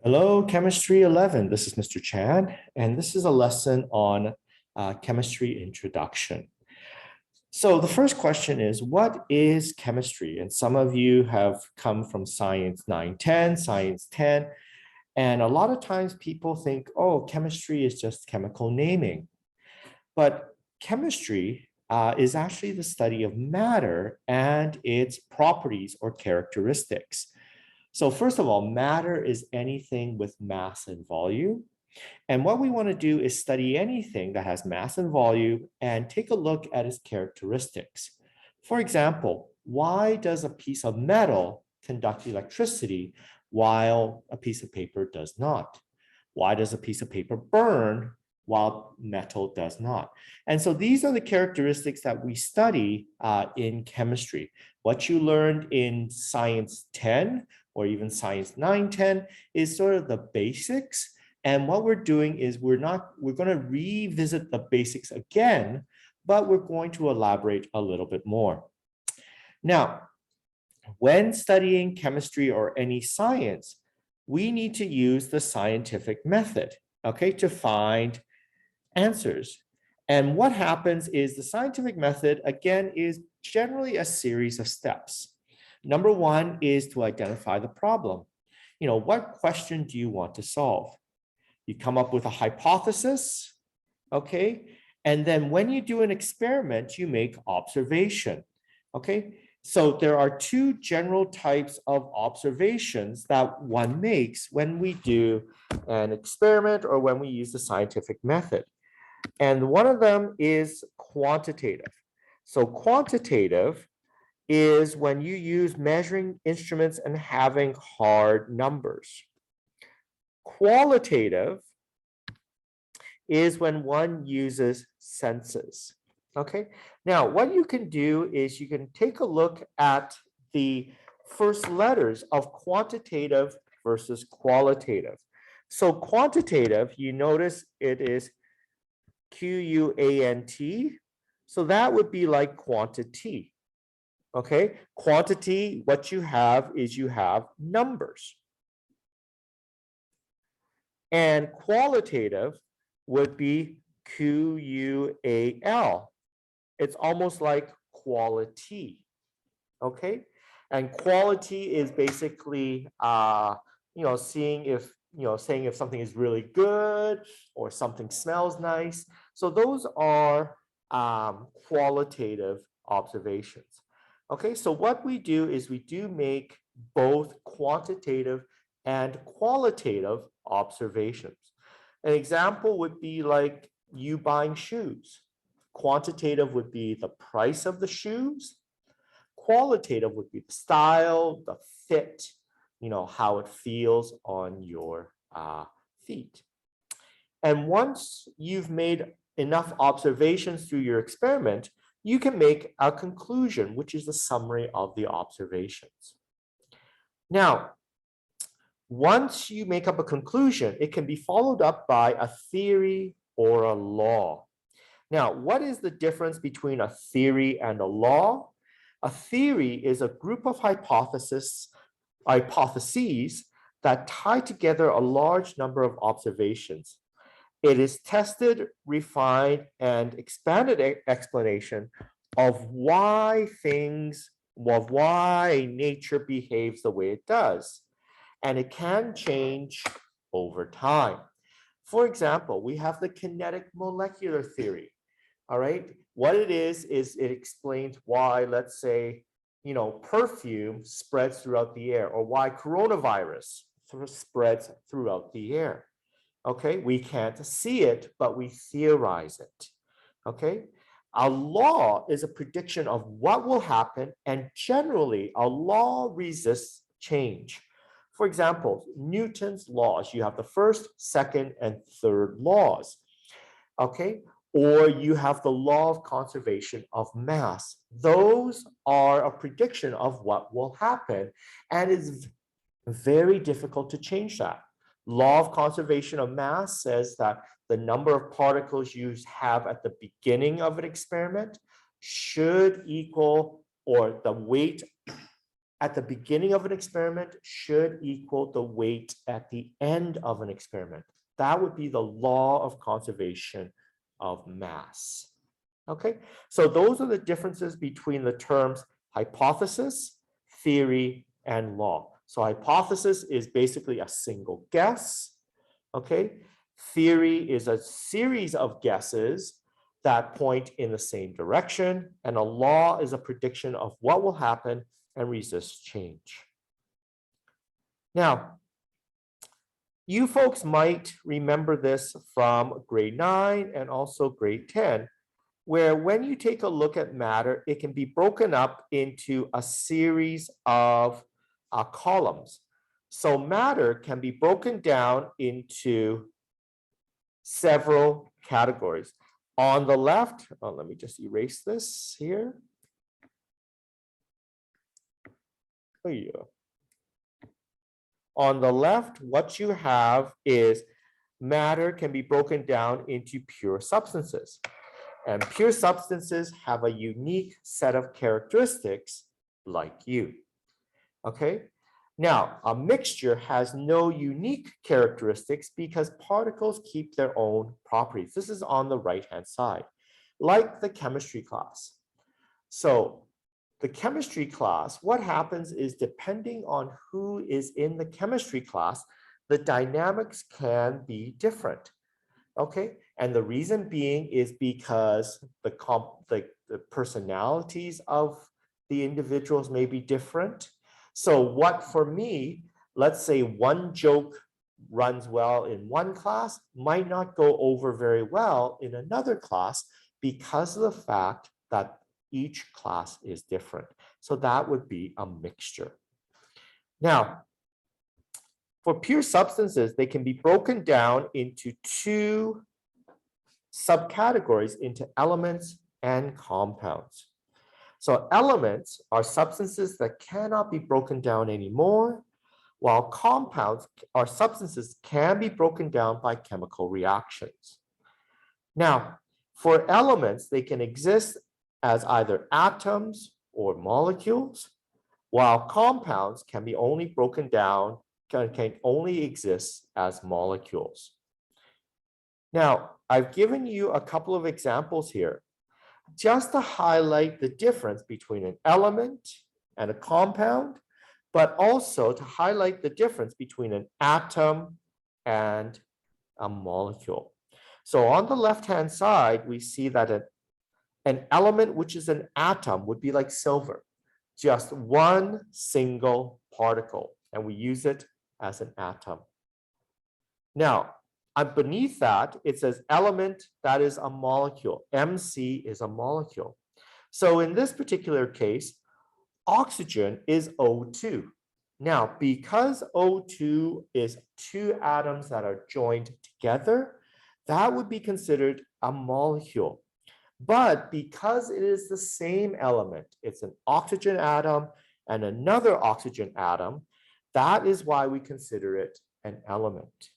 Hello, Chemistry 11. This is Mr. Chan, and this is a lesson on chemistry introduction. So the first question is, what is chemistry? And some of you have come from Science 910, Science 10, and a lot of times people think, oh, chemistry is just chemical naming. But chemistry is actually the study of matter and its properties or characteristics. So first of all, matter is anything with mass and volume. And what we want to do is study anything that has mass and volume and take a look at its characteristics. For example, why does a piece of metal conduct electricity while a piece of paper does not? Why does a piece of paper burn while metal does not? And so these are the characteristics that we study in chemistry. What you learned in Science 10 or even Science 910 is sort of the basics. And what we're doing is we're going to revisit the basics again, but we're going to elaborate a little bit more. Now, when studying chemistry or any science, we need to use the scientific method, okay, to find answers. And what happens is the scientific method, again, is generally a series of steps. Number one is to identify the problem. You know, what question do you want to solve? You come up with a hypothesis, okay? And then when you do an experiment, you make observation, okay? So there are two general types of observations that one makes when we do an experiment or when we use the scientific method. And one of them is quantitative. So quantitative is when you use measuring instruments and having hard numbers. Qualitative is when one uses senses. Okay, now what you can do is you can take a look at the first letters of quantitative versus qualitative. So quantitative, you notice it is Q-U-A-N-T. So that would be like quantity. Okay, quantity, what you have is you have numbers. And qualitative would be Q-U-A-L. It's almost like quality, okay? And quality is basically, seeing if, saying if something is really good or something smells nice. So those are qualitative observations. Okay, so what we do is we do make both quantitative and qualitative observations. An example would be like you buying shoes. Quantitative would be the price of the shoes. Qualitative would be the style, the fit, how it feels on your feet. And once you've made enough observations through your experiment, you can make a conclusion, which is the summary of the observations. Now, once you make up a conclusion, it can be followed up by a theory or a law. Now, what is the difference between a theory and a law? A theory is a group of hypotheses that tie together a large number of observations. It is tested, refined, and expanded explanation of why nature behaves the way it does. And it can change over time. For example, we have the kinetic molecular theory. All right, what it is it explains why, let's say, perfume spreads throughout the air, or why coronavirus spreads throughout the air. Okay, we can't see it, but we theorize it. Okay, a law is a prediction of what will happen, and generally a law resists change. For example, Newton's laws, you have the first, second, and third laws. Okay, or you have the law of conservation of mass. Those are a prediction of what will happen, and it's very difficult to change that. Law of conservation of mass says that the number of particles you have at the beginning of an experiment should equal, or the weight at the beginning of an experiment should equal the weight at the end of an experiment. That would be the law of conservation of mass. Okay, so those are the differences between the terms hypothesis, theory, and law. So hypothesis is basically a single guess. Okay, theory is a series of guesses that point in the same direction, and a law is a prediction of what will happen and resist change. Now, you folks might remember this from grade 9 and also grade 10, where when you take a look at matter, it can be broken up into a series of columns. So matter can be broken down into several categories. On the left, let me just erase this here. Oh, yeah. On the left, what you have is matter can be broken down into pure substances. And pure substances have a unique set of characteristics like you. Okay? Now, a mixture has no unique characteristics because particles keep their own properties. This is on the right-hand side, like the chemistry class. So the chemistry class, what happens is depending on who is in the chemistry class, the dynamics can be different. Okay, and the reason being is because the personalities of the individuals may be different. So what for me, let's say one joke runs well in one class, might not go over very well in another class because of the fact that each class is different. So that would be a mixture. Now, for pure substances, they can be broken down into two subcategories, into elements and compounds. So elements are substances that cannot be broken down anymore, while compounds are substances can be broken down by chemical reactions. Now, for elements, they can exist as either atoms or molecules, while compounds can be only broken down, can only exist as molecules. Now, I've given you a couple of examples here just to highlight the difference between an element and a compound, but also to highlight the difference between an atom and a molecule. So on the left-hand side, we see that an element, which is an atom, would be like silver, just one single particle, and we use it as an atom. Now, beneath that, it says element, that is a molecule. MC is a molecule. So in this particular case, oxygen is O2. Now, because O2 is two atoms that are joined together, that would be considered a molecule. But because it is the same element, it's an oxygen atom and another oxygen atom, that is why we consider it an element.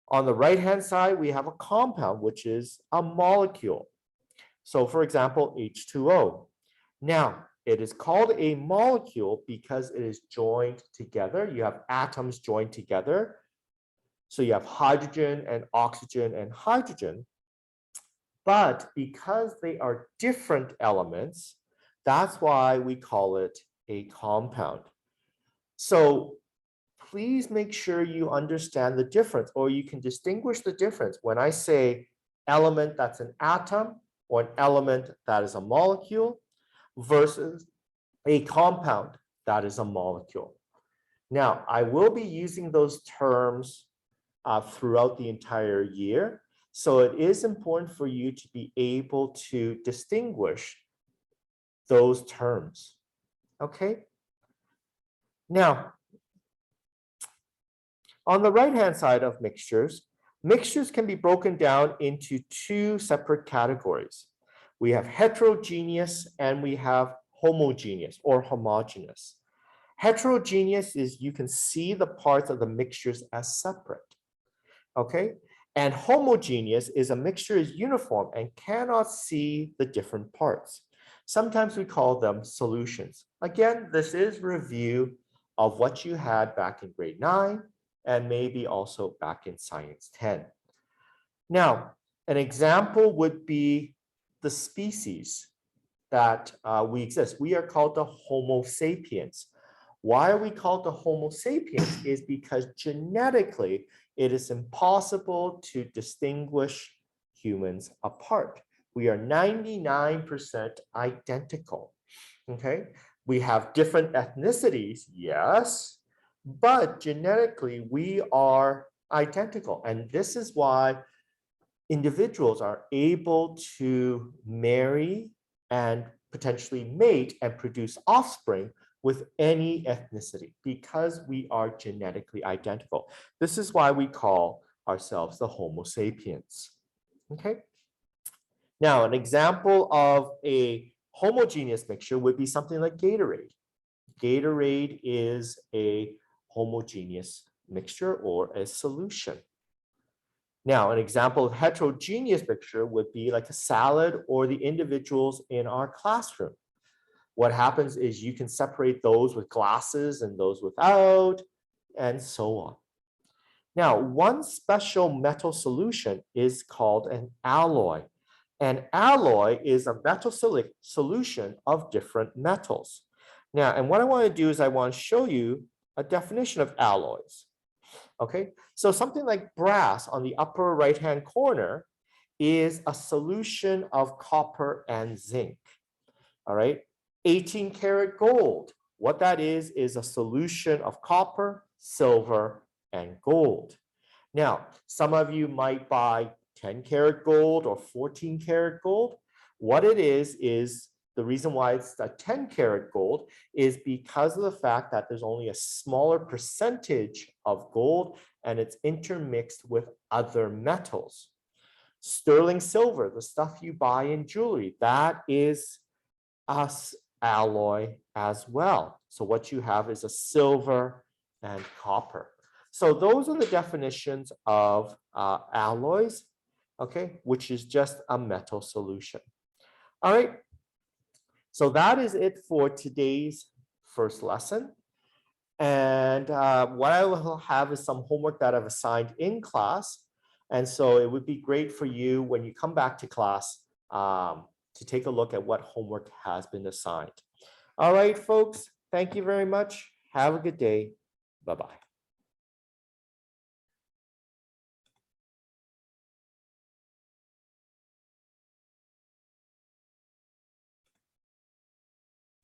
On the right-hand side, we have a compound, which is a molecule. So for example, H2O. Now, it is called a molecule because it is joined together. You have atoms joined together. So you have hydrogen and oxygen and hydrogen. But because they are different elements, that's why we call it a compound. So please make sure you understand the difference, or you can distinguish the difference when I say element that's an atom or an element that is a molecule versus a compound that is a molecule. Now, I will be using those terms throughout the entire year. So it is important for you to be able to distinguish those terms. Okay. Now, on the right-hand side of mixtures, mixtures can be broken down into two separate categories. We have heterogeneous and we have homogeneous or homogeneous. Heterogeneous is you can see the parts of the mixtures as separate. Okay. And homogeneous is a mixture is uniform and cannot see the different parts. Sometimes we call them solutions. Again, this is review of what you had back in grade 9 and maybe also back in science 10. Now, an example would be the species that we exist. We are called the Homo sapiens. Why are we called the Homo sapiens? Is because genetically it is impossible to distinguish humans apart. We are 99% identical. Okay, we have different ethnicities, yes, but genetically we are identical. And this is why individuals are able to marry and potentially mate and produce offspring with any ethnicity because we are genetically identical. This is why we call ourselves the Homo sapiens. Okay. Now, an example of a homogeneous mixture would be something like Gatorade. Gatorade is a homogeneous mixture or a solution. Now, an example of heterogeneous mixture would be like a salad or the individuals in our classroom. What happens is you can separate those with glasses and those without, and so on. Now, one special metal solution is called an alloy. An alloy is a metal solution of different metals. Now, and what I want to do is I want to show you a definition of alloys. Okay, so something like brass on the upper right-hand corner is a solution of copper and zinc. All right, 18 karat gold. What that is a solution of copper, silver, and gold. Now, some of you might buy 10 karat gold or 14 karat gold. What it is the reason why it's a 10 karat gold is because of the fact that there's only a smaller percentage of gold and it's intermixed with other metals. Sterling silver, the stuff you buy in jewelry, that is a alloy as well. So what you have is a silver and copper. So those are the definitions of alloys, okay, which is just a metal solution. All right, so that is it for today's first lesson. And what I will have is some homework that I've assigned in class. And so it would be great for you when you come back to class to take a look at what homework has been assigned. All right, folks, thank you very much. Have a good day. Bye-bye.